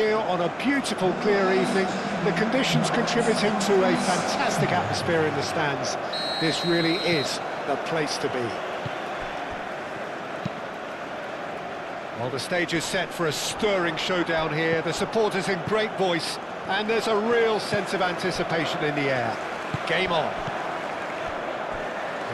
Here on a beautiful, clear evening, the conditions contributing to a fantastic atmosphere in the stands. This really is the place to be. Well, the stage is set for a stirring showdown here. The supporters in great voice, and there's a real sense of anticipation in the air. Game on.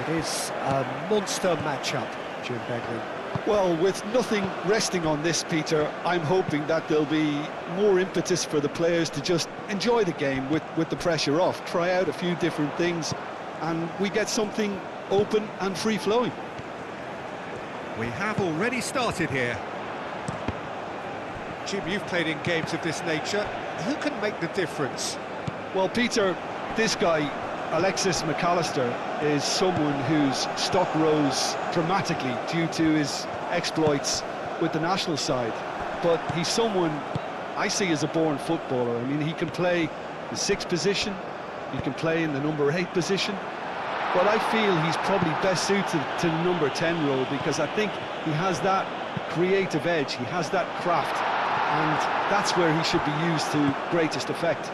It is a monster matchup, Jim Beglin. Well, with nothing resting on this, Peter, I'm hoping that there'll be more impetus for the players to just enjoy the game with the pressure off, try out a few different things, and we get something open and free-flowing. We have already started here. Jim, you've played in games of this nature. Who can make the difference? Well, Peter, this guy, Alexis McAllister, is someone whose stock rose dramatically due to his exploits with the national side. But he's someone I see as a born footballer. I mean, he can play the 6th position, he can play in the number 8 position, but I feel he's probably best suited to the number 10 role because I think he has that creative edge, he has that craft, and that's where he should be used to greatest effect.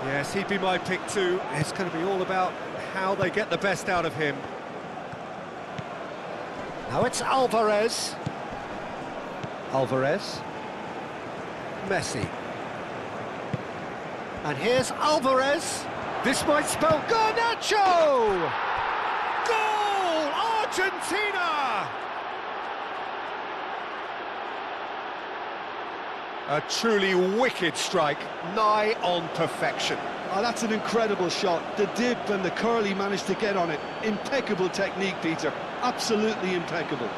Yes, he'd be my pick too. It's going to be all about how they get the best out of him. Now it's Alvarez. Alvarez. Messi. And here's Alvarez. This might spell Garnacho! Goal! Argentina! A truly wicked strike, nigh on perfection. Oh, that's an incredible shot. The dip and the curl he managed to get on it. Impeccable technique, Peter. Absolutely impeccable.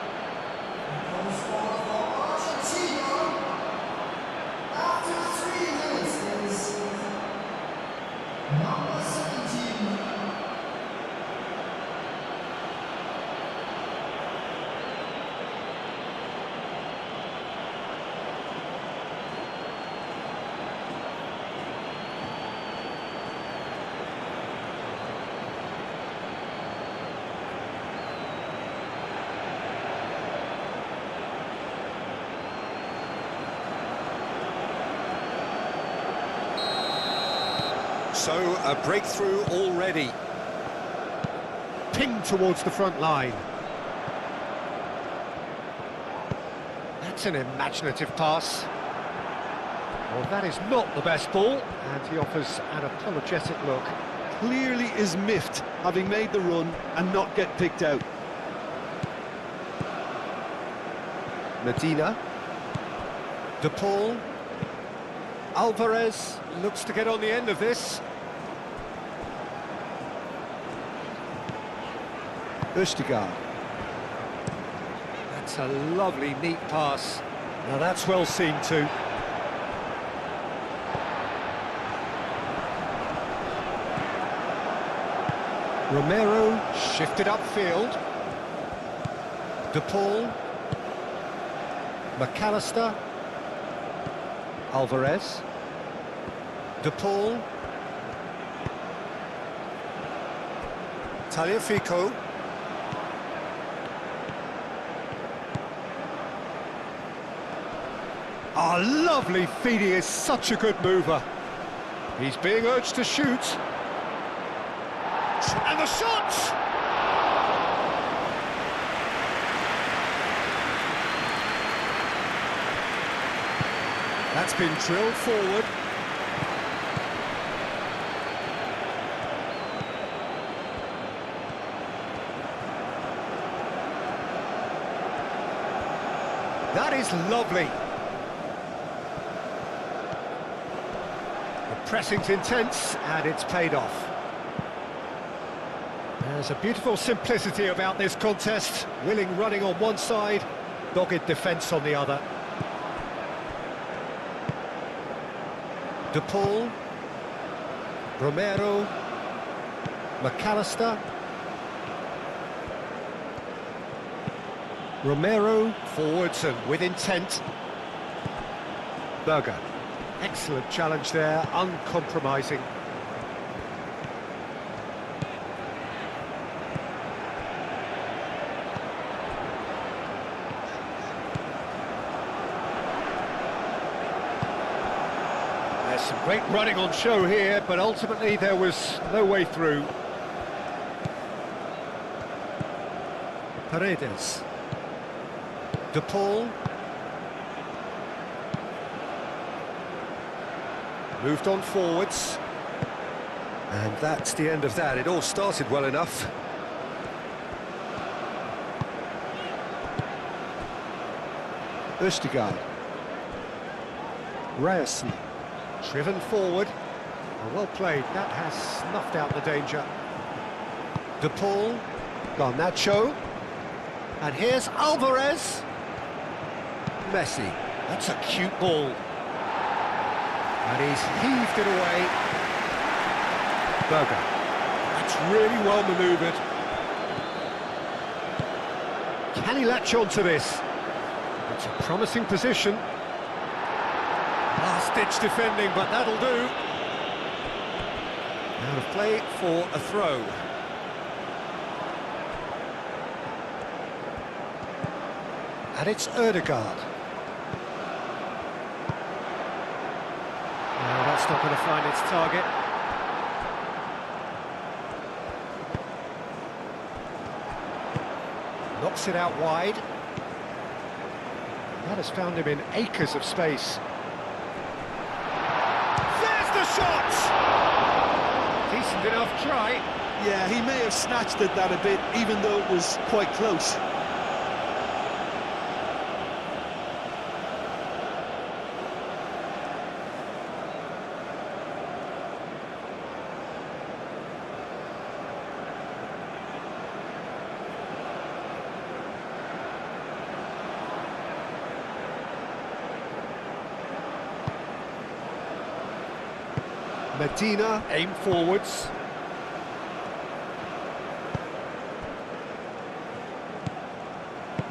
So, a breakthrough already. Pinged towards the front line. That's an imaginative pass. Well, that is not the best ball, and he offers an apologetic look. Clearly is miffed, having made the run and not get picked out. Medina. De Paul. Alvarez looks to get on the end of this. Østigard. That's a lovely, neat pass. Now that's well seen too. Romero shifted upfield. De Paul. McAllister. Alvarez. De Paul. Tagliafico. Oh, lovely feed, he is such a good mover. He's being urged to shoot. And the shot! That's been drilled forward. That is lovely. The pressing's intense, and it's paid off. There's a beautiful simplicity about this contest. Willing running on one side, dogged defence on the other. De Paul. Romero. McAllister. Romero, forwards and with intent. Berger. Excellent challenge there, uncompromising. Some great running on show here, but ultimately there was no way through. Paredes. De Paul. Moved on forwards. And that's the end of that. It all started well enough. Østigard. Ryerson. Driven forward. Well played. That has snuffed out the danger. De Paul. Garnacho. And here's Alvarez. Messi. That's a cute ball. And he's heaved it away. Berger. That's really well manoeuvred. Can he latch on to this? It's a promising position. Last-ditch defending, but that'll do. Out of play for a throw. And it's Ødegaard. No, that's not going to find its target. Knocks it out wide. That has found him in acres of space. There's the shot! Decent enough try. Yeah, he may have snatched at that a bit, even though it was quite close. Medina, aim forwards.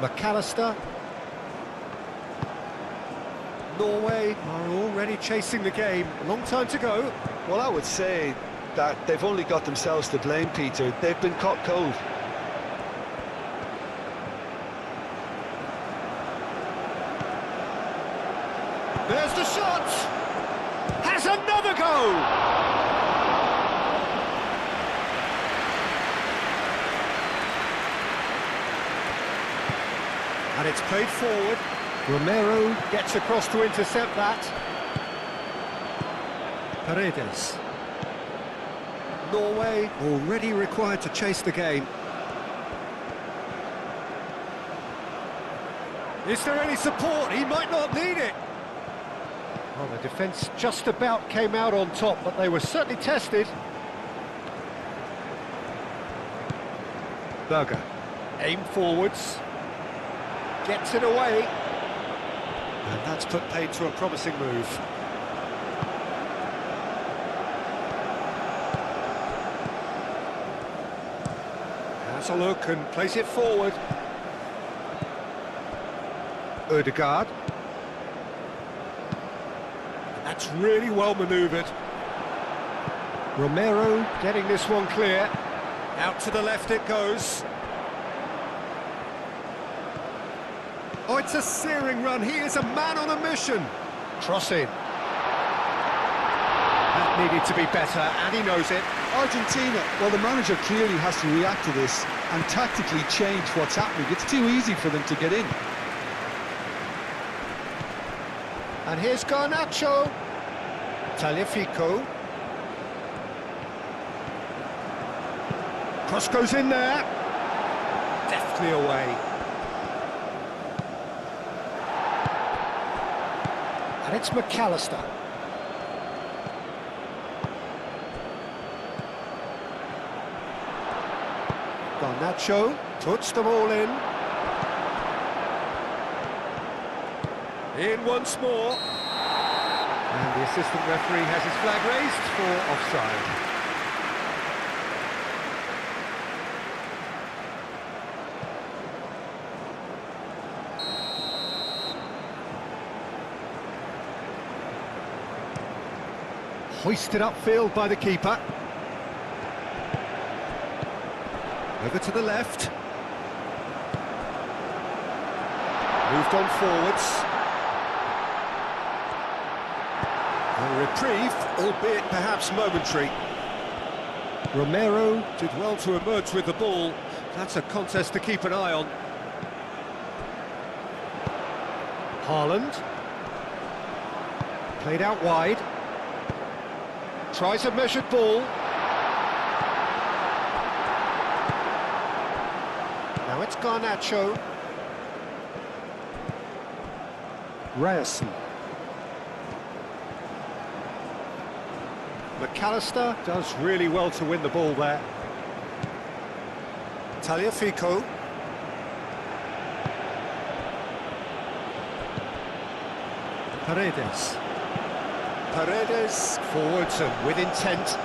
McAllister. Norway are already chasing the game. A long time to go. Well, I would say that they've only got themselves to blame, Peter. They've been caught cold. There's the shot! Has another go! And it's played forward. Romero gets across to intercept that. Paredes. Norway already required to chase the game. Is there any support? He might not need it. Well, the defence just about came out on top, but they were certainly tested. Berger. Aim forwards. Gets it away. And that's put paid to a promising move. Has a look and plays it forward. Ødegaard. That's really well manoeuvred. Romero getting this one clear. Out to the left it goes. Oh, it's a searing run. He is a man on a mission. Crossing. That needed to be better, and he knows it. Argentina, well, the manager clearly has to react to this and tactically change what's happening. It's too easy for them to get in. And here's Garnacho. Tagliafico. Cross goes in there. Deftly away. And it's McAllister. Garnacho puts them all in. In once more. And the assistant referee has his flag raised for offside. Hoisted upfield by the keeper. Over to the left. Moved on forwards. A reprieve, albeit perhaps momentary. Romero did well to emerge with the ball. That's a contest to keep an eye on. Haaland. Played out wide. Tries a measured ball. Now it's Garnacho. Ryerson. McAllister does really well to win the ball there. Tagliafico. Paredes. Paredes forwards and with intent.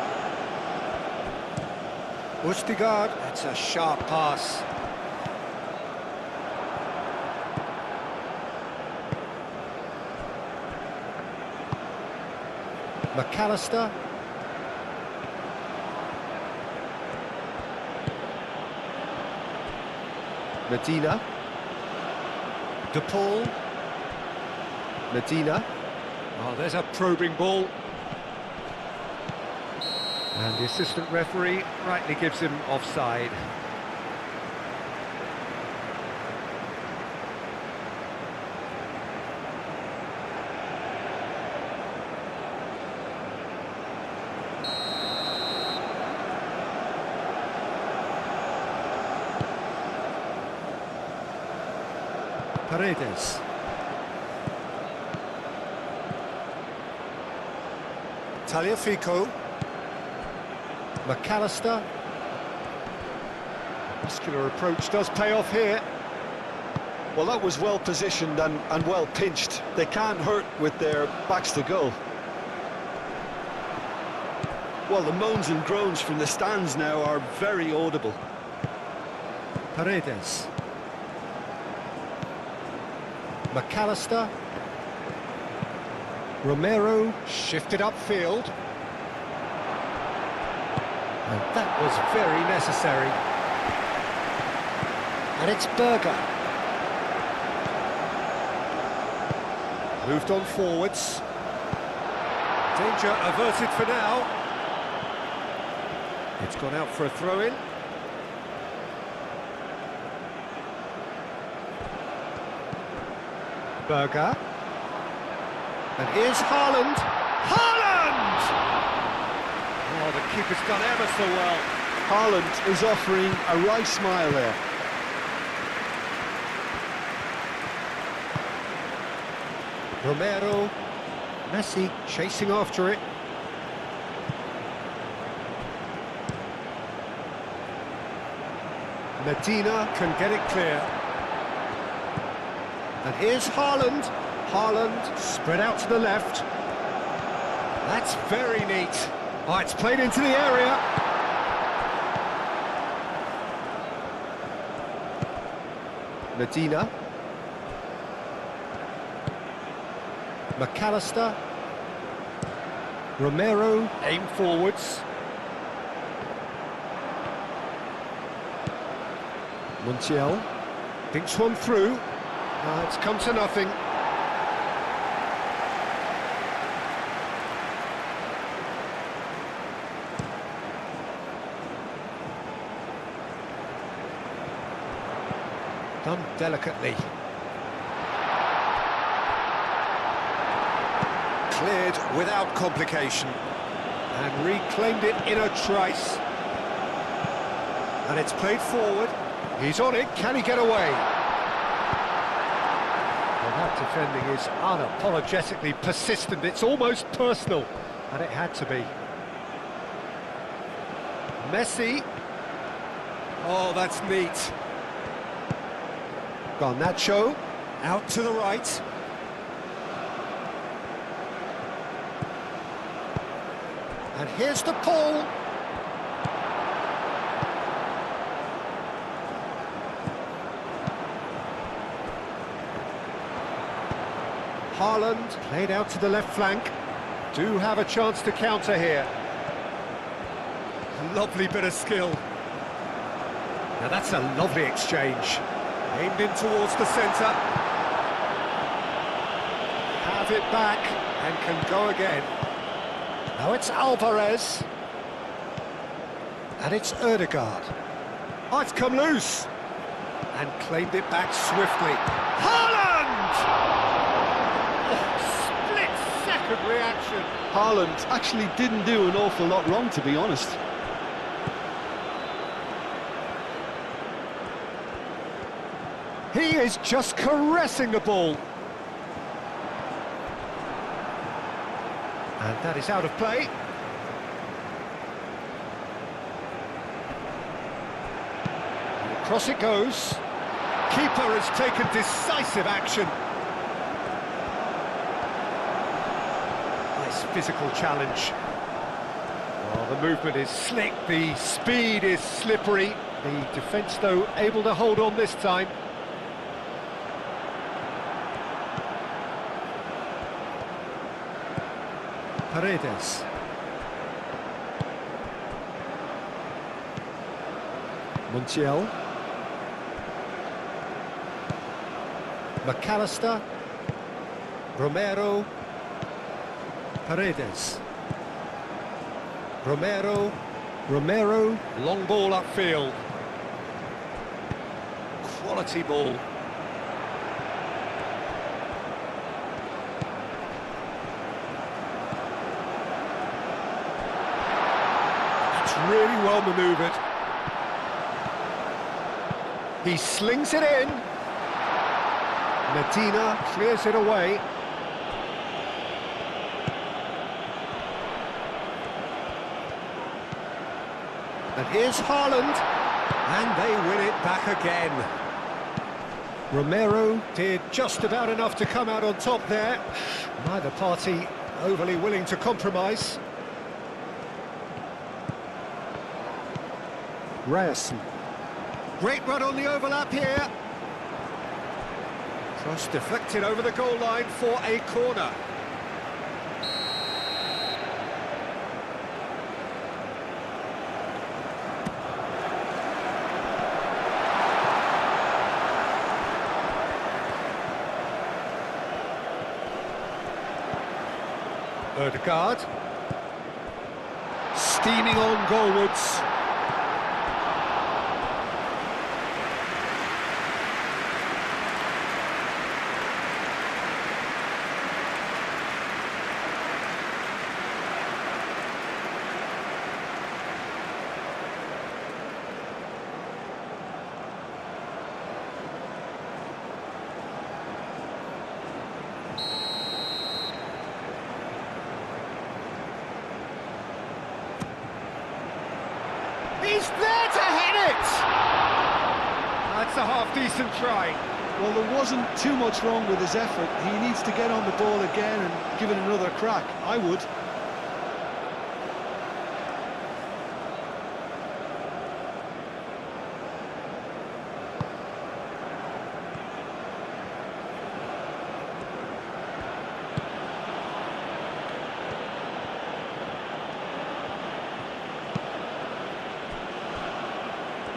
Ustigard, that's a sharp pass. McAllister. Medina. De Paul. Medina. Oh, there's a probing ball. And the assistant referee rightly gives him offside. Paredes. Tagliafico. McAllister. Muscular approach does pay off here. Well, that was well positioned and well pinched. They can't hurt with their backs to goal. Well, the moans and groans from the stands now are very audible. Paredes. McAllister. Romero shifted upfield. And that was very necessary. And it's Berger. Moved on forwards. Danger averted for now. It's gone out for a throw-in. Berger. And here's Haaland. Haaland! Oh, the keeper's done ever so well. Haaland is offering a wry smile there. Romero. Messi chasing after it. Medina can get it clear. And here's Haaland. Haaland spread out to the left. That's very neat. Oh, it's played into the area. Medina. McAllister. Romero aim forwards. Montiel thinks one through. It's come to nothing. Done delicately. Cleared without complication. And reclaimed it in a trice. And it's played forward. He's on it. Can he get away? Well, that defending is unapologetically persistent. It's almost personal. And it had to be. Messi. Oh, that's neat. Garnacho, out to the right. And here's the Paul. Haaland played out to the left flank. Do have a chance to counter here. Lovely bit of skill. Now that's a lovely exchange. Aimed in towards the centre. Have it back, and can go again. Now it's Alvarez. And it's Ødegaard. Oh, it's come loose. And claimed it back swiftly. Haaland! Oh, split-second reaction. Haaland actually didn't do an awful lot wrong, to be honest. He is just caressing the ball. And that is out of play. And across it goes. Keeper has taken decisive action. Nice physical challenge. Oh, the movement is slick, the speed is slippery. The defence, though, able to hold on this time. Paredes. Montiel. McAllister. Romero. Paredes. Romero. Long ball upfield. Quality ball. Really well manoeuvred. He slings it in. Medina clears it away. And here's Haaland. And they win it back again. Romero did just about enough to come out on top there. Neither party overly willing to compromise. Ryerson. Great run on the overlap here. Cross deflected over the goal line for a corner. Ødegaard. Steaming on goalwards. He's there to hit it! That's a half-decent try. Well, there wasn't too much wrong with his effort. He needs to get on the ball again and give it another crack. I would.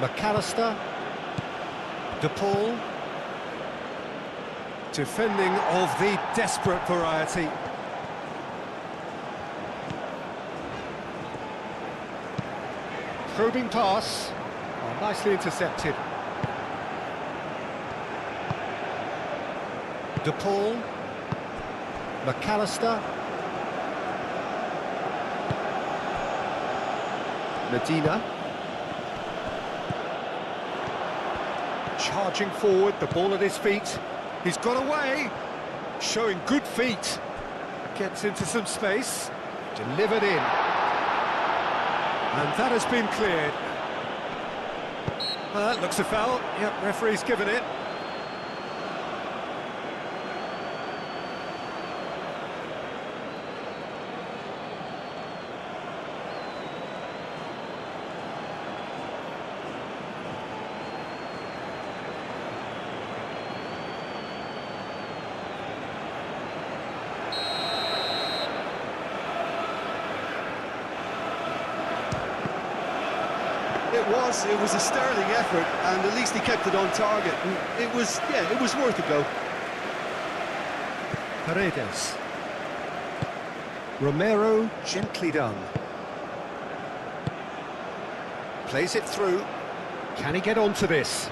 McAllister, De Paul, defending of the desperate variety. Probing pass, oh, nicely intercepted. De Paul, McAllister, Medina. Charging forward, the ball at his feet. He's got away, showing good feet. Gets into some space, delivered in. And that has been cleared. That looks a foul. Yep, referee's given it. It was a sterling effort, and at least he kept it on target. And it was worth a go. Paredes. Romero, gently done. Plays it through. Can he get onto this?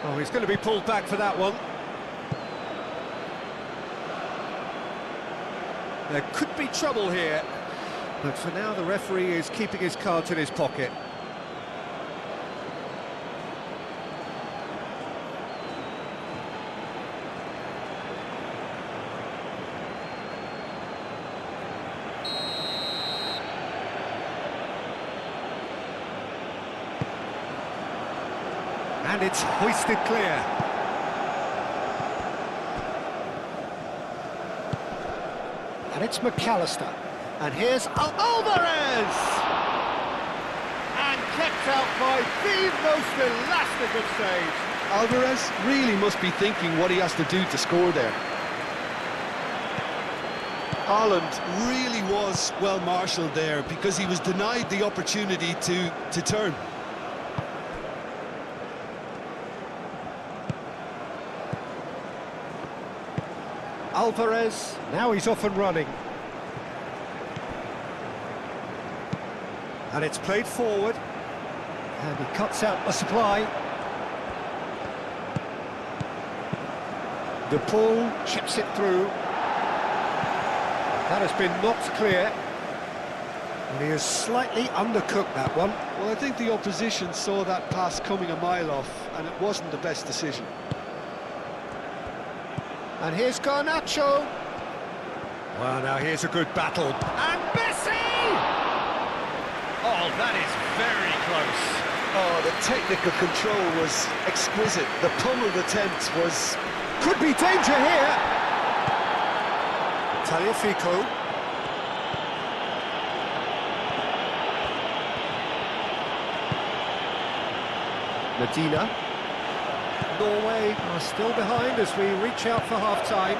Oh, he's going to be pulled back for that one. There could be trouble here, but for now the referee is keeping his cards in his pocket. And it's hoisted clear. And it's McAllister. And here's Alvarez! And kept out by the most elastic of saves. Alvarez really must be thinking what he has to do to score there. Haaland really was well marshalled there because he was denied the opportunity to turn. Alvarez, now he's off and running. And it's played forward. And he cuts out the supply. De Paul chips it through. That has been knocked clear. And he has slightly undercooked that one. Well, I think the opposition saw that pass coming a mile off, and it wasn't the best decision. And here's Garnacho. Well, now here's a good battle. And Messi! Oh, that is very close. Oh, the technical control was exquisite. The pummeled attempt was... Could be danger here. Tagliafico. Medina. Norway are still behind as we reach out for half-time.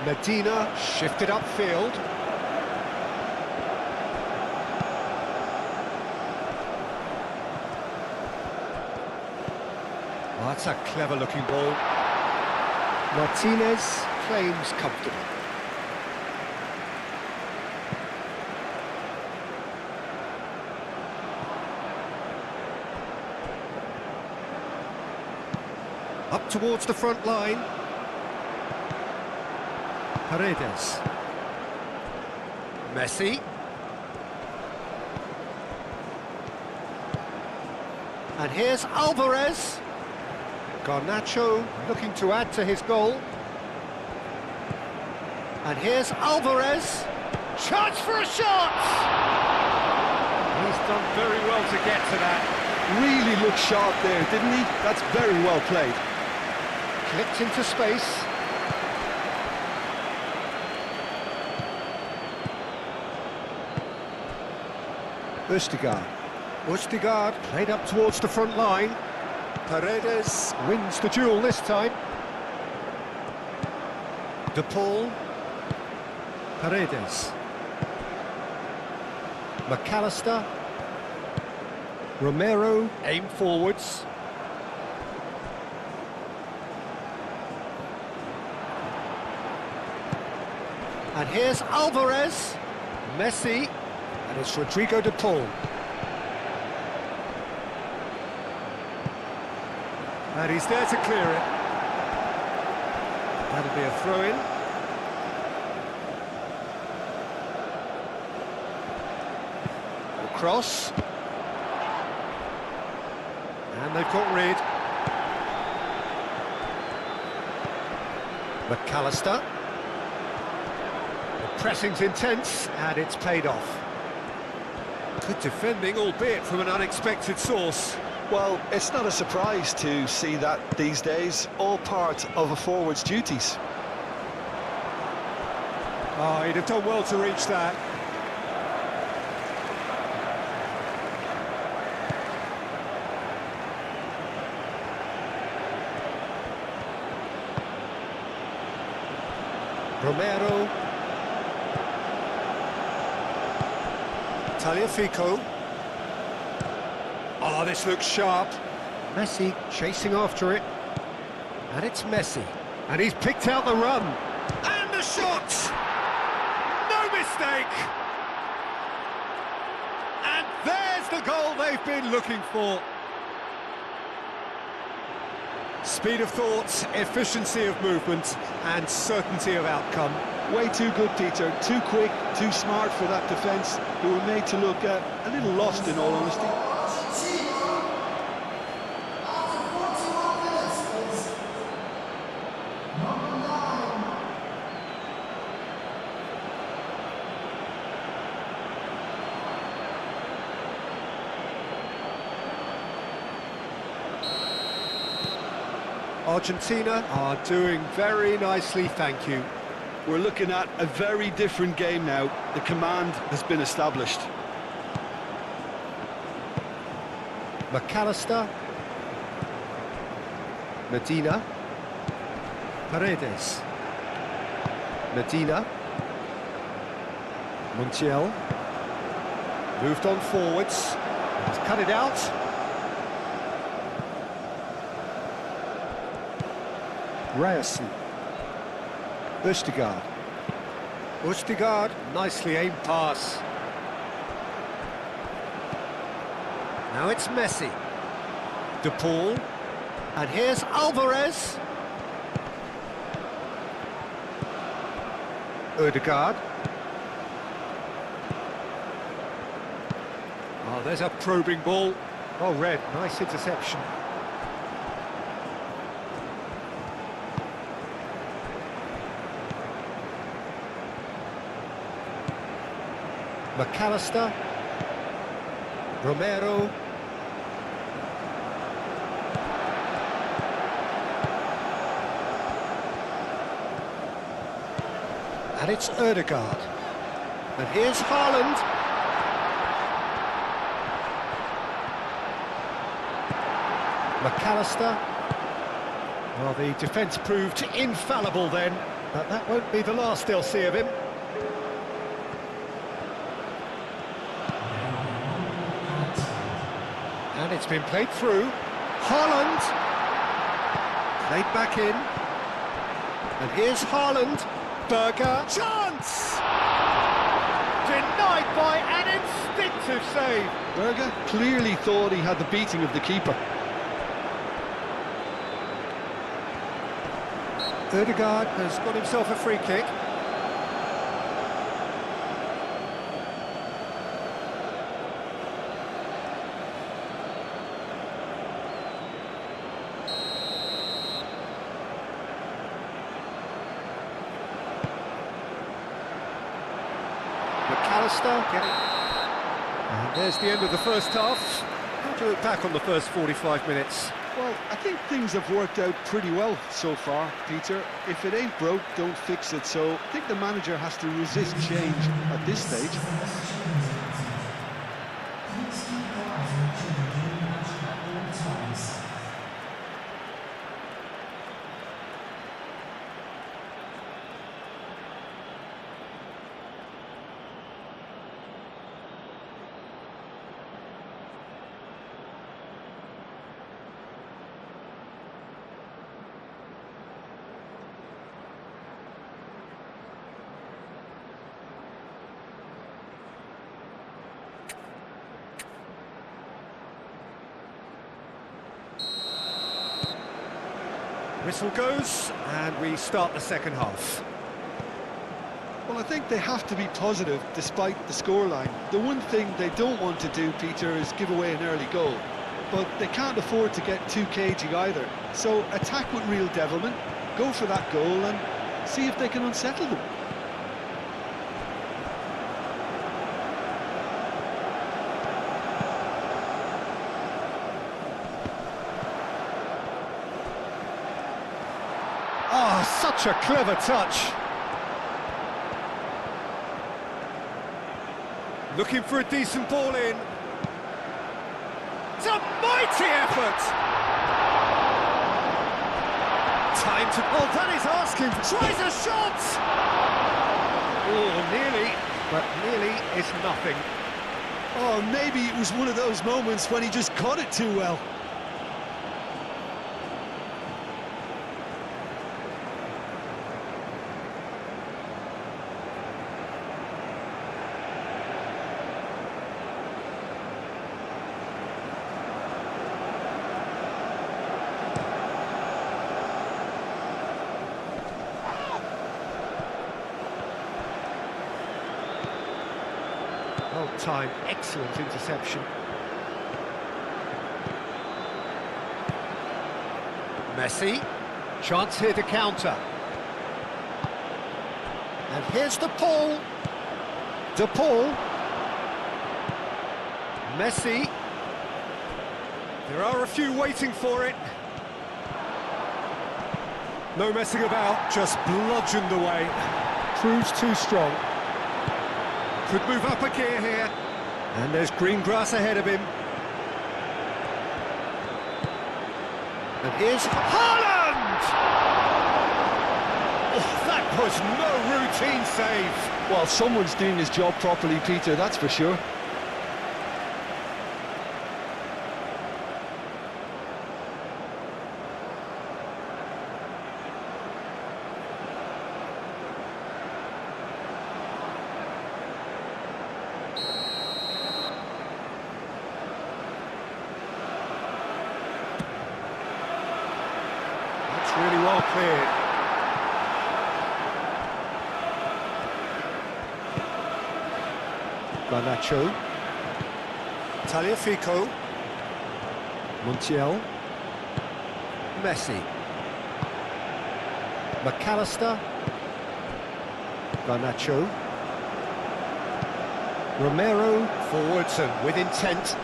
Medina shifted upfield. Oh, that's a clever-looking ball. Martinez claims comfortable. Up towards the front line. Paredes. Messi. And here's Alvarez. Garnacho looking to add to his goal. And here's Alvarez. Chance for a shot! He's done very well to get to that. Really looked sharp there, didn't he? That's very well played. Clipped into space. Østigard played up towards the front line. Paredes wins the duel this time. De Paul. Paredes. McAllister. Romero aim forwards. And here's Alvarez. Messi. And it's Rodrigo De Paul. And he's there to clear it. That'll be a throw-in. Cross. And they've got rid. McAllister. The pressing's intense, and it's paid off. Good defending, albeit from an unexpected source. Well, it's not a surprise to see that these days, all part of a forward's duties. Oh, he'd have done well to reach that. Romero. Tagliafico. Oh, this looks sharp. Messi chasing after it. And it's Messi. And he's picked out the run. And the shot! No mistake! And there's the goal they've been looking for. Speed of thought, efficiency of movement, and certainty of outcome. Way too good, Peter. Too quick, too smart for that defence, who were made to look a little lost, in all honesty. Argentina are doing very nicely, thank you. We're looking at a very different game now. The command has been established. McAllister. Medina. Paredes. Medina. Montiel. Moved on forwards. He's cut it out. Ryerson. Østigard. Østigard, nicely aimed pass. Now it's Messi. De Paul. And here's Alvarez. Ødegaard. Oh, there's a probing ball. Oh, red, nice interception. McAllister, Romero, and it's Ødegaard, and here's Haaland, McAllister. Well, the defence proved infallible then, but that won't be the last they'll see of him. And it's been played through. Haaland. Played back in. And here's Haaland. Berger. Chance! Denied by an instinctive save. Berger clearly thought he had the beating of the keeper. Ødegaard has got himself a free kick. McAllister getting... And there's the end of the first half. How do you look back on the first 45 minutes? Well, I think things have worked out pretty well so far, Peter. If it ain't broke, don't fix it. So I think the manager has to resist change at this stage. Whistle goes, and we start the second half. Well, I think they have to be positive despite the scoreline. The one thing they don't want to do, Peter, is give away an early goal. But they can't afford to get too cagey either. So attack with real devilment, go for that goal and see if they can unsettle them. Oh, such a clever touch. Looking for a decent ball in. It's a mighty effort! Time to... Oh, that is asking. Tries a shot! Oh, nearly, but nearly is nothing. Oh, maybe it was one of those moments when he just caught it too well. Well-timed, excellent interception. Messi, chance here to counter. And here's De Paul. De Paul. Messi. There are a few waiting for it. No messing about, just bludgeoned away. Proves too strong. Could move up a gear here. And there's green grass ahead of him. And here's Haaland! Oh, that was no routine save. Well, someone's doing his job properly, Peter, that's for sure. That's really well cleared. Garnacho. Tagliafico. Montiel. Messi. McAllister. Garnacho. Romero. Forwards and with intent.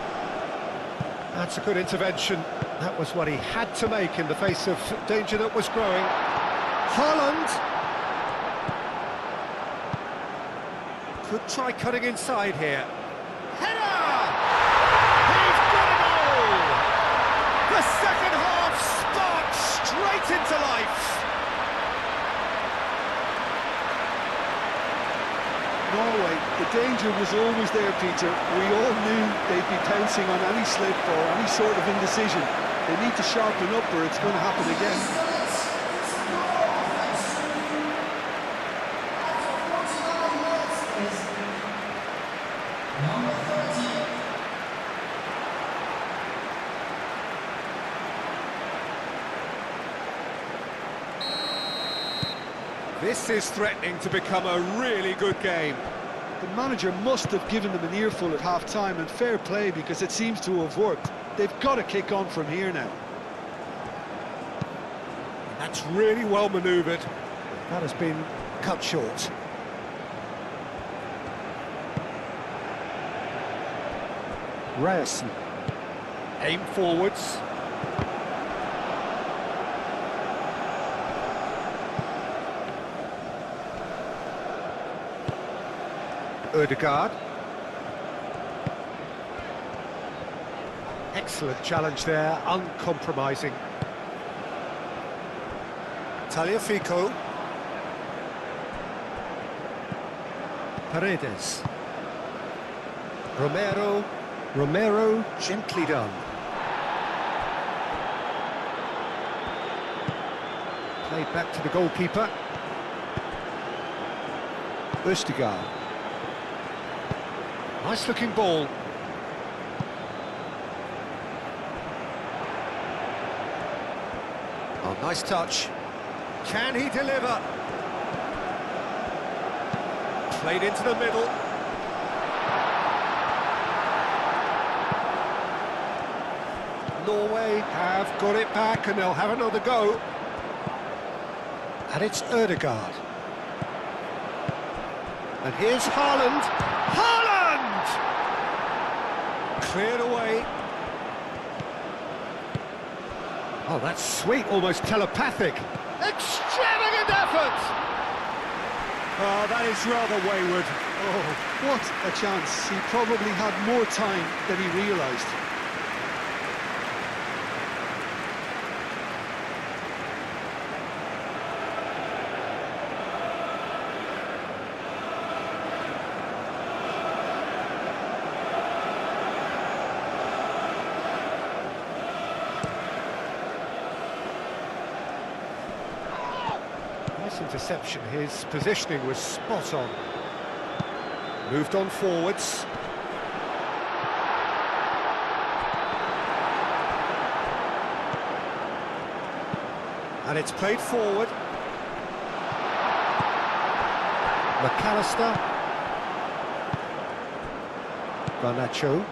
That's a good intervention. That was what he had to make in the face of danger that was growing. Haaland could try cutting inside here. Header! He's got a goal! The second half sparks straight into life. Norway, the danger was always there, Peter. We all knew they'd be pouncing on any slip or any sort of indecision. They need to sharpen up or it's going to happen again. This is threatening to become a really good game. The manager must have given them an earful at half-time, and fair play because it seems to have worked. They've got to kick on from here now. That's really well manoeuvred. That has been cut short. Ryerson. Aim forwards. Ødegaard. Excellent challenge there, uncompromising. Tagliafico. Paredes. Romero. Romero, gently done. Played back to the goalkeeper. Ødegaard. Nice looking ball. Oh, nice touch. Can he deliver? Played into the middle. Norway have got it back and they'll have another go. And it's Ødegaard. And here's Haaland. Haaland! Cleared away. Oh, that's sweet, almost telepathic. Extravagant effort! Oh, that is rather wayward. Oh, what a chance. He probably had more time than he realised. Nice interception, his positioning was spot on. Moved on forwards. And it's played forward. McAllister. Garnacho.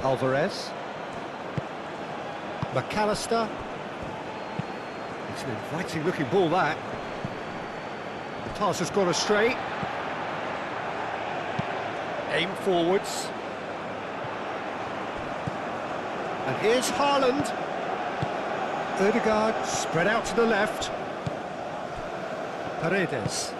Alvarez. McAllister. It's an inviting looking ball, that. The pass has gone astray. Aim forwards. And here's Haaland. Ødegaard spread out to the left. Paredes.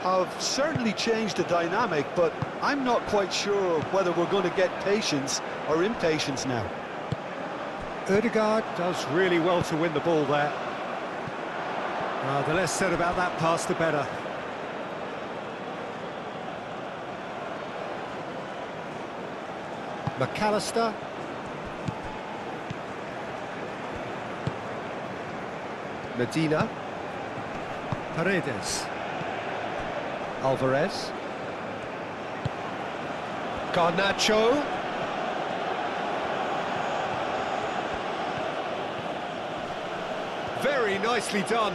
Have certainly changed the dynamic, but I'm not quite sure whether we're going to get patience or impatience now. Ødegaard does really well to win the ball there. The less said about that pass, the better. McAllister. Medina. Paredes. Alvarez. Garnacho. Very nicely done.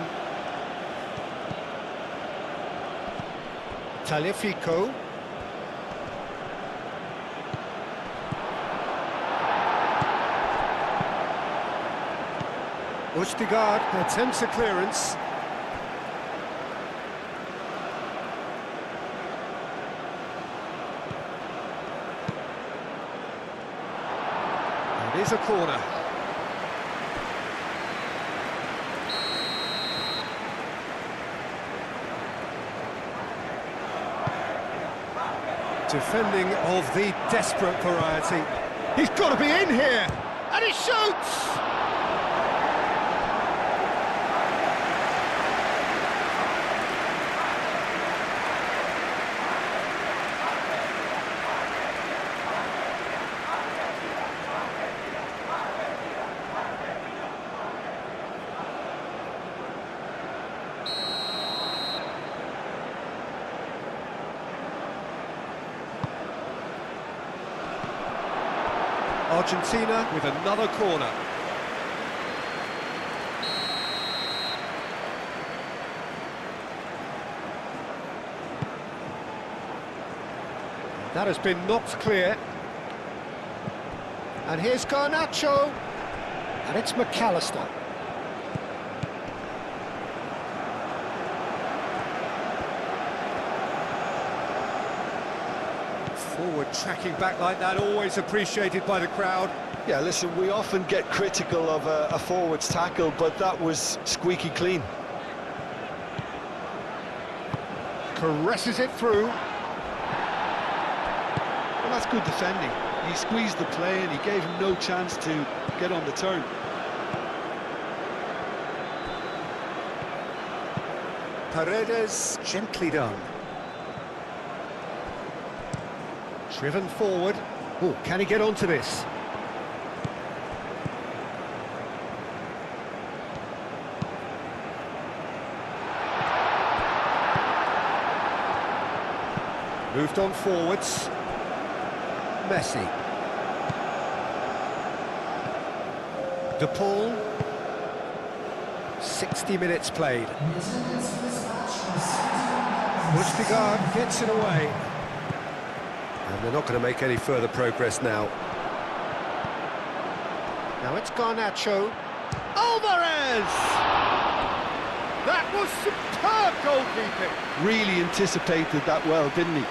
Tagliafico. Ødegaard attempts a clearance. It is a corner. Defending of the desperate variety. He's got to be in here! And he shoots! Argentina with another corner. That has been knocked clear. And here's Garnacho. And it's McAllister. Forward tracking back like that, always appreciated by the crowd. Yeah, listen, we often get critical of a forward's tackle, but that was squeaky clean. Caresses it through. Well, that's good defending. He squeezed the play and he gave him no chance to get on the turn. Paredes, gently done. Driven forward. Oh, can he get onto this? Moved on forwards. Messi. De Paul. 60 minutes played. Ødegaard gets it away. And they're not going to make any further progress now. Now it's Garnacho. Alvarez! That was superb goalkeeping. Really anticipated that well, didn't he?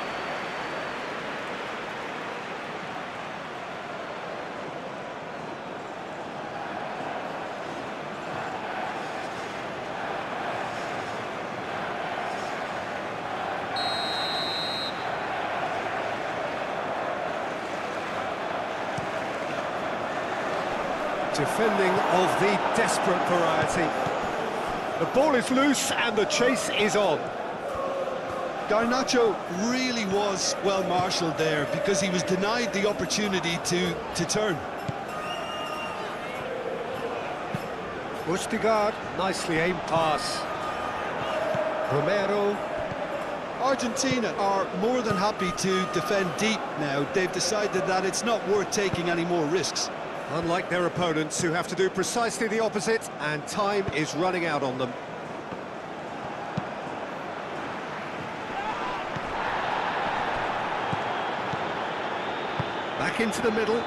Defending of the desperate variety. The ball is loose and the chase is on. Garnacho really was well marshalled there because he was denied the opportunity to turn. Ødegaard, nicely aimed pass. Romero. Argentina are more than happy to defend deep now. They've decided that it's not worth taking any more risks. Unlike their opponents who have to do precisely the opposite, and time is running out on them. Back into the middle.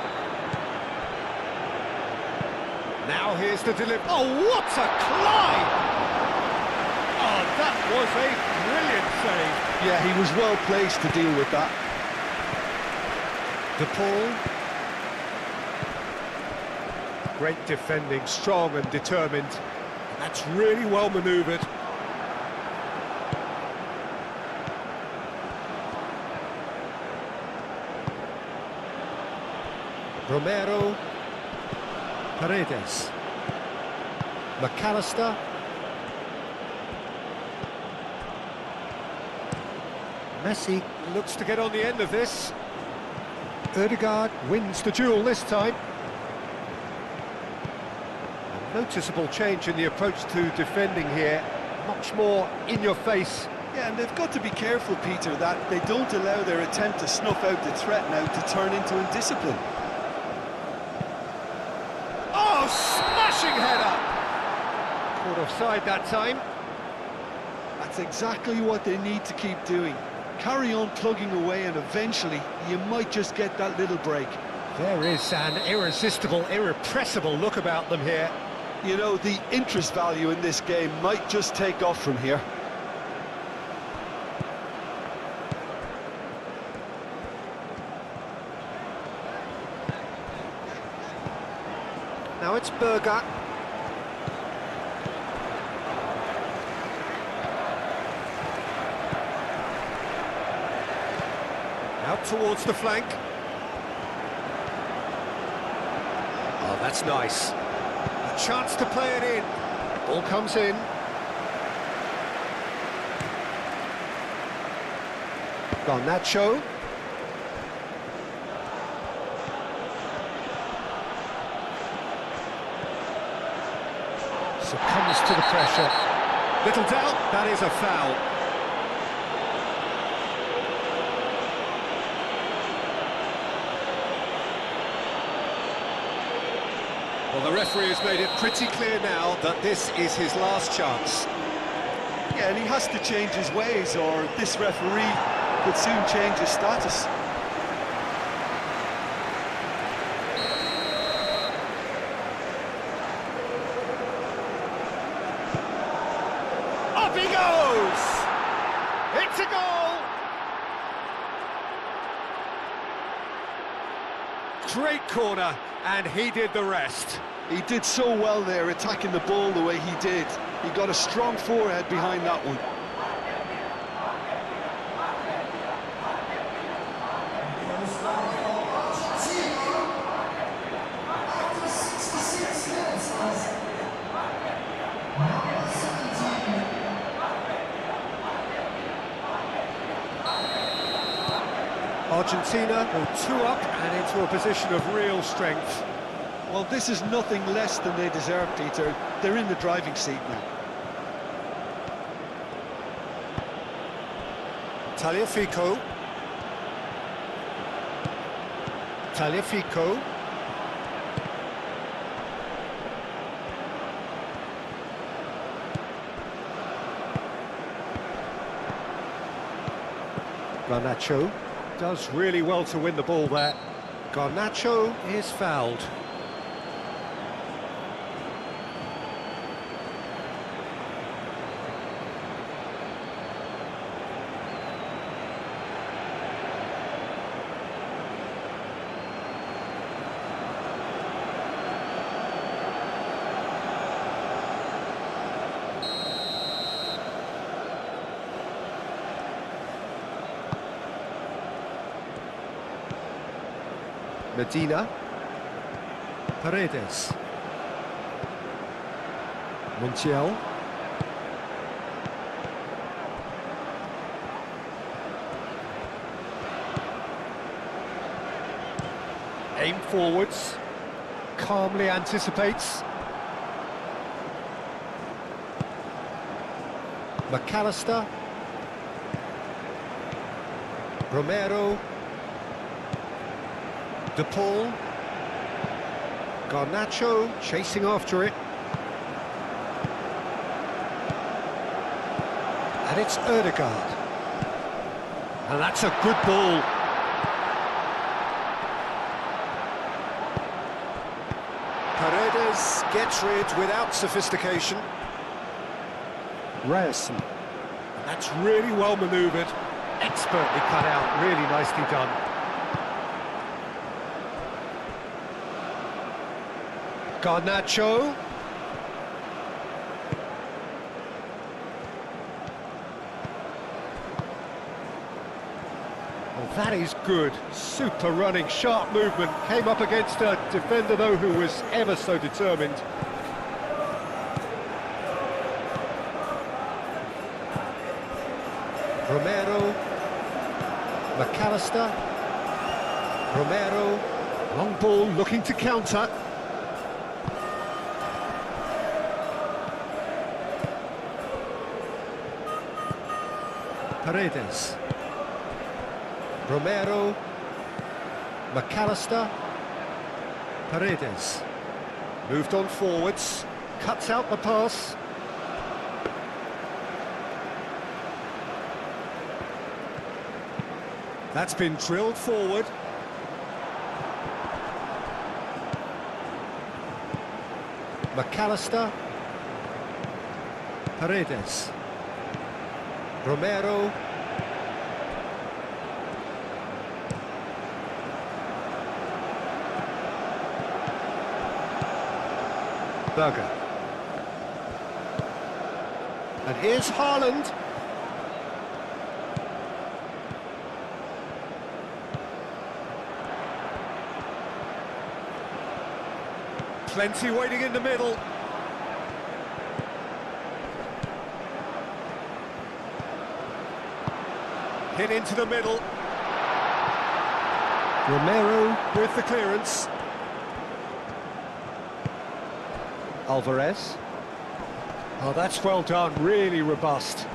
Now here's the delivery. Oh, what a climb! Oh, that was a brilliant save. Yeah, he was well placed to deal with that. DePaul. Great defending, strong and determined. That's really well manoeuvred. Romero. Paredes. McAllister. Messi looks to get on the end of this. Ødegaard wins the duel this time. A noticeable change in the approach to defending here. Much more in your face. Yeah, and they've got to be careful, Peter, that they don't allow their attempt to snuff out the threat now to turn into indiscipline. Oh, smashing header! Caught offside that time. That's exactly what they need to keep doing. Carry on plugging away and eventually you might just get that little break. There is an irresistible, irrepressible look about them here. You know, the interest value in this game might just take off from here. Now it's Berger. Out towards the flank. Oh, that's nice. A chance to play it in. Ball comes in. Garnacho. Succumbs to the pressure. Little doubt, that is a foul. Well, the referee has made it pretty clear now that this is his last chance. Yeah, and he has to change his ways or this referee could soon change his status. Up he goes! It's a goal! Great corner, and he did the rest. He did so well there, attacking the ball the way he did. He got a strong forehead behind that one. Argentina go 2 up and into a position of real strength. Well, this is nothing less than they deserve, Peter. They're in the driving seat now. Tagliafico. Tagliafico. Garnacho does really well to win the ball there. Garnacho is fouled. Medina. Paredes. Montiel. Aim forwards. Calmly anticipates. McAllister. Romero. DePaul. Garnacho chasing after it. And it's Ødegaard. And that's a good ball. Paredes gets rid without sophistication. Ryerson. And that's really well manoeuvred. Expertly cut out, really nicely done. Garnacho. Oh, that is good. Super running, sharp movement. Came up against a defender, though, who was ever so determined. Romero. McAllister. Romero. Long ball, looking to counter. Paredes. Romero. McAllister. Paredes. Moved on forwards. Cuts out the pass. That's been drilled forward. McAllister. Paredes. Romero. Berger. And here's Haaland. Plenty waiting in the middle. Hit into the middle. Romero with the clearance. Alvarez. Oh, that's well done, really robust.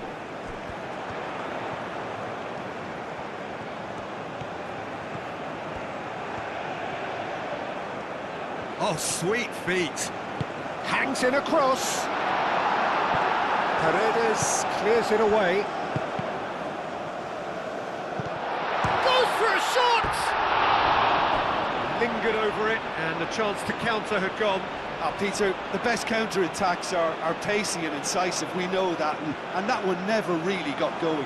Oh, sweet feet. Hangs in across. Paredes clears it away. Goes for a shot! Lingered over it, and the chance to counter had gone. Oh, Peter, the best counter-attacks are pacey and incisive, we know that, and that one never really got going.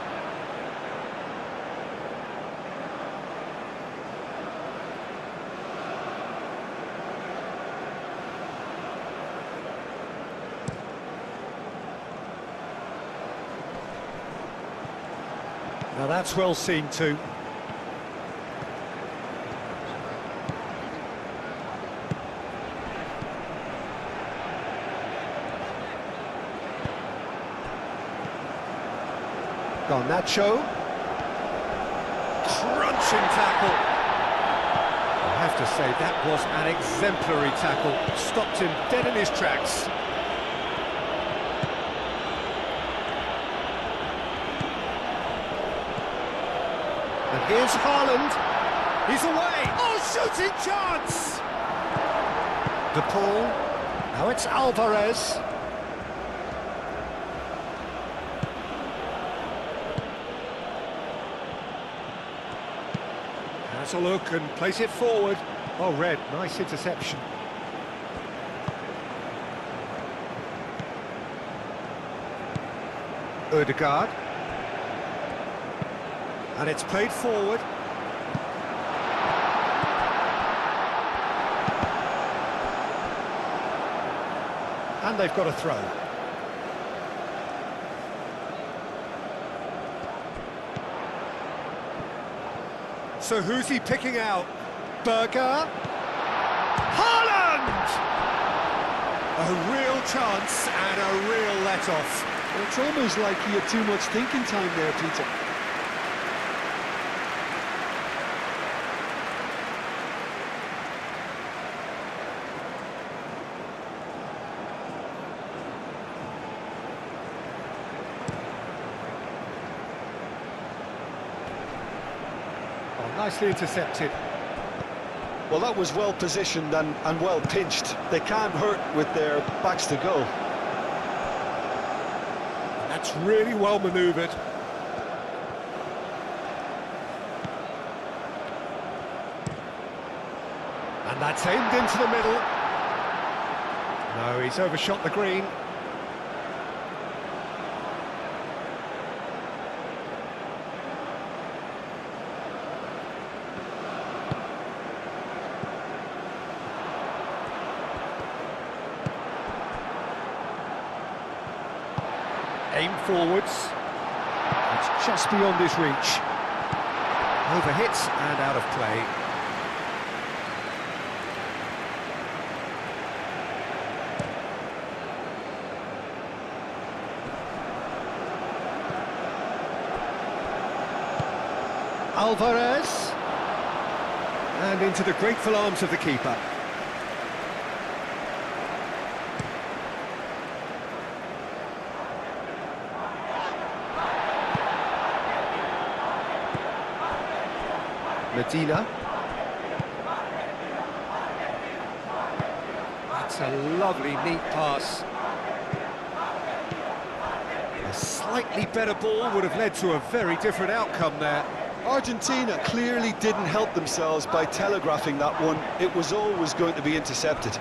Now that's well seen too. Garnacho. Crunching tackle. I have to say, that was an exemplary tackle. Stopped him dead in his tracks. And here's Haaland. He's away. Oh, shooting chance! De Paul. Now it's Alvarez. Has a look and plays it forward. Oh, Red, nice interception. Ødegaard. And it's played forward. And they've got a throw. So who's he picking out? Berger? Haaland! A real chance and a real let-off. Well, it's almost like he had too much thinking time there, Peter. Oh, nicely intercepted. Well, that was well positioned and well pinched. They can't hurt with their backs to goal. That's really well manoeuvred. And that's aimed into the middle. No, he's overshot the green. Aim forwards. It's just beyond his reach. Overhits and out of play. Alvarez. And into the grateful arms of the keeper. Medina. That's a lovely, neat pass. A slightly better ball would have led to a very different outcome there. Argentina clearly didn't help themselves by telegraphing that one. It was always going to be intercepted.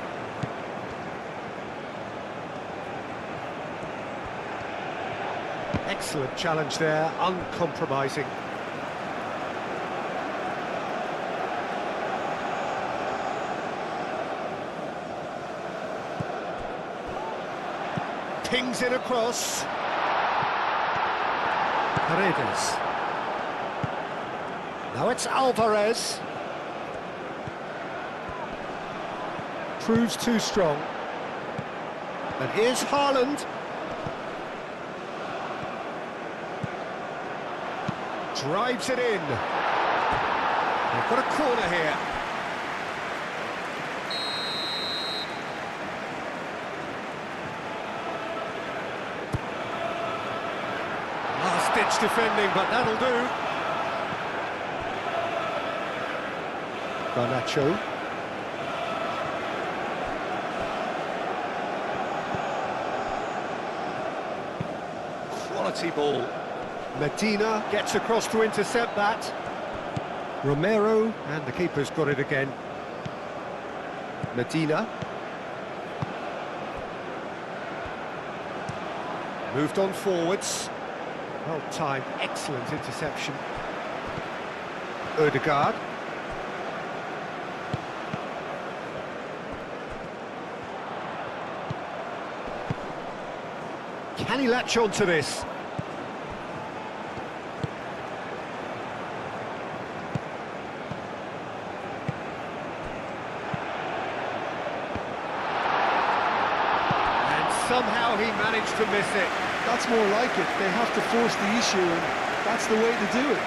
Excellent challenge there, uncompromising. Pings it across. Paredes. Now it's Alvarez. Proves too strong. And here's Haaland. Drives it in. They've got a corner here. Last-ditch defending, but that'll do. Garnacho. Quality ball. Medina gets across to intercept that. Romero, and the keeper's got it again. Medina. Moved on forwards. Well timed, excellent interception. Ødegaard. Can he latch on to this? And somehow he managed to miss it. That's more like it. They have to force the issue, and that's the way to do it.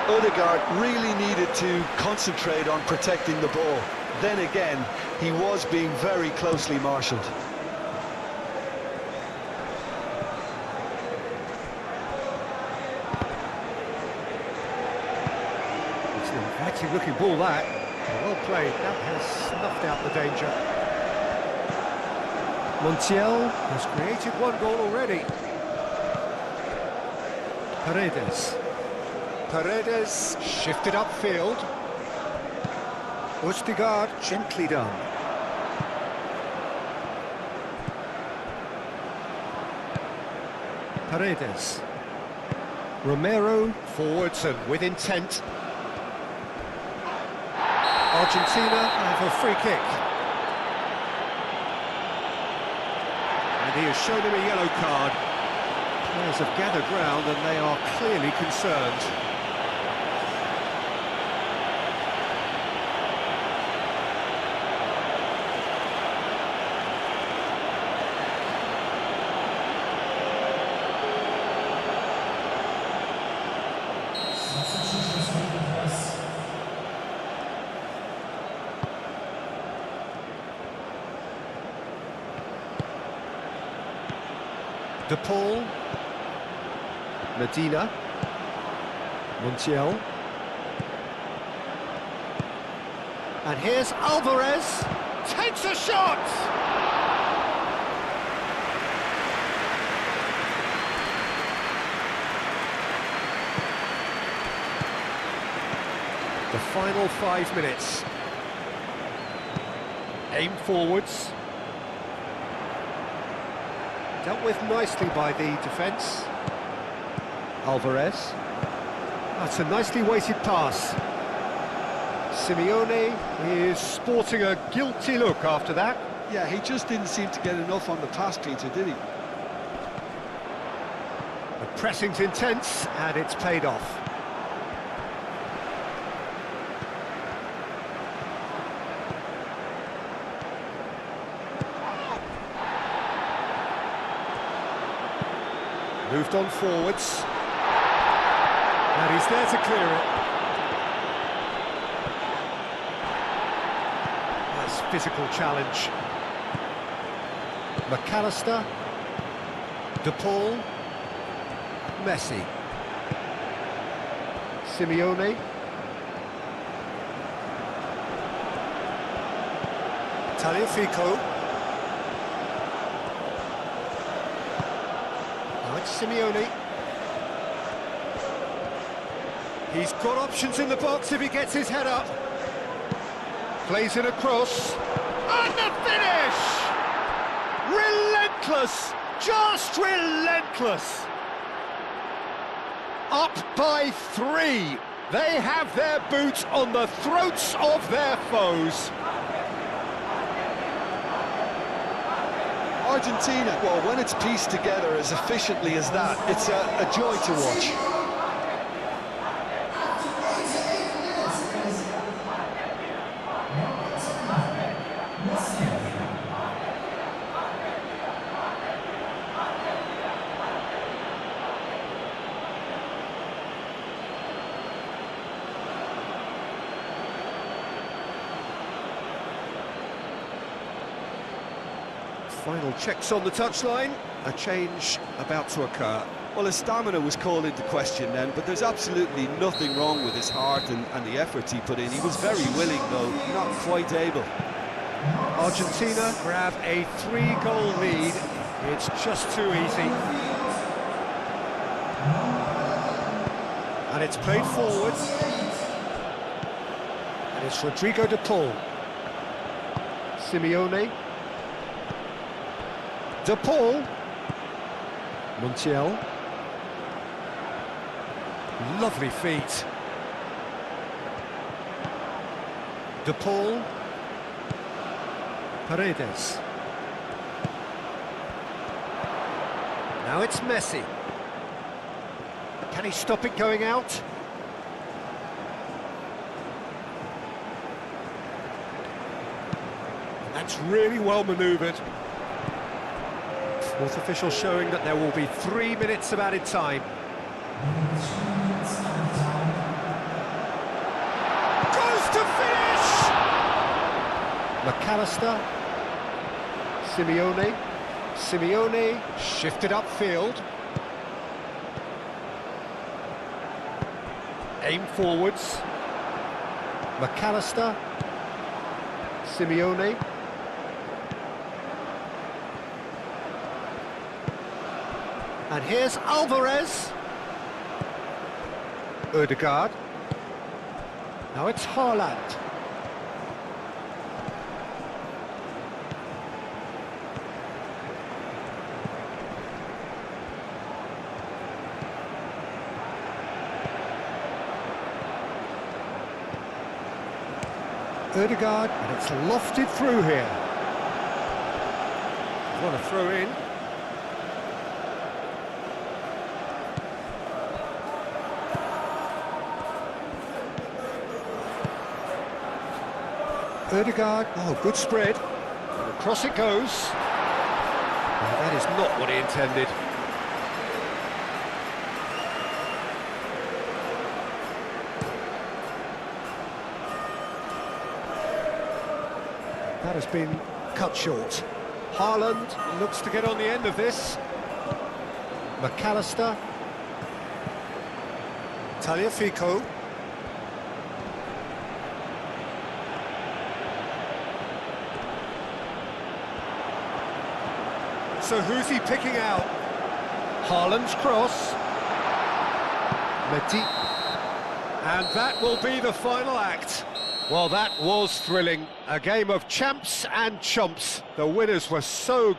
Ødegaard really needed to concentrate on protecting the ball. Then again, he was being very closely marshalled. It's an inviting looking ball that. Well played, that has snuffed out the danger. Montiel has created one goal already. Paredes. Paredes shifted upfield. Ødegaard gently done. Paredes. Romero forwards and with intent. Argentina have a free kick. And he has shown him a yellow card. Players have gathered round and they are clearly concerned. De Paul. Medina. Montiel. And here's Alvarez. Takes a shot! The final 5 minutes. Aim forwards. Dealt with nicely by the defence. Alvarez. That's a nicely weighted pass. Simeone is sporting a guilty look after that. Yeah, he just didn't seem to get enough on the pass, Peter, did he? The pressing's intense, and it's paid off. Moved on forwards. And he's there to clear it. Nice physical challenge. McAllister. De Paul. Messi. Simeone. Tagliafico. Now it's Simeone. He's got options in the box if he gets his head up. Plays it across. And the finish! Relentless! Just relentless! Up by 3. They have their boots on the throats of their foes. Argentina, well, when it's pieced together as efficiently as that, it's a joy to watch. Final checks on the touchline. A change about to occur. Well, his stamina was called into question then, but there's absolutely nothing wrong with his heart and the efforts he put in. He was very willing, though, not quite able. Argentina grab a 3-goal lead. It's just too easy. And it's played forward. And it's Rodrigo de Paul. Simeone. De Paul. Montiel. Lovely feet. De Paul. Paredes. Now it's Messi. Can he stop it going out? That's really well manoeuvred. Fourth official showing that there will be 3 minutes of added time. Goes to finish! McAllister. Simeone. Simeone shifted upfield. Aim forwards. McAllister. Simeone. And here's Alvarez. Ødegaard. Now it's Haaland. Ødegaard, and it's lofted through here. What a throw in. Ødegaard, oh, good spread. And across it goes. Oh, that is not what he intended. That has been cut short. Haaland looks to get on the end of this. McAllister. Tagliafico. So who's he picking out? Haaland's cross. Messi. And that will be the final act. Well, that was thrilling. A game of champs and chumps. The winners were so